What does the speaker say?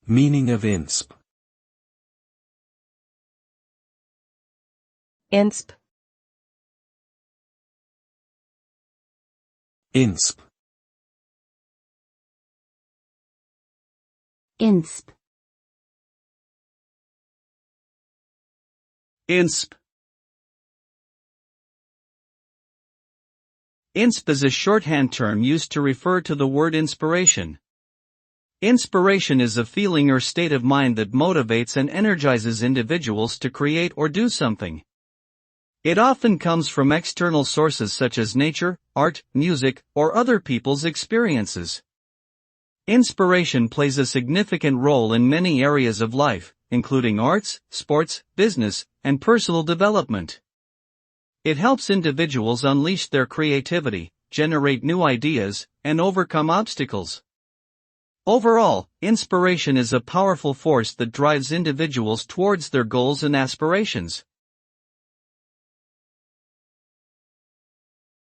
Meaning of Insp. Insp. Insp. Insp. Insp. Insp is a shorthand term used to refer to the word inspiration. Inspiration is a feeling or state of mind that motivates and energizes individuals to create or do something. It often comes from external sources such as nature, art, music, or other people's experiences. Inspiration plays a significant role in many areas of life, including arts, sports, business, and personal development. It helps individuals unleash their creativity, generate new ideas, and overcome obstacles. Overall, inspiration is a powerful force that drives individuals towards their goals and aspirations.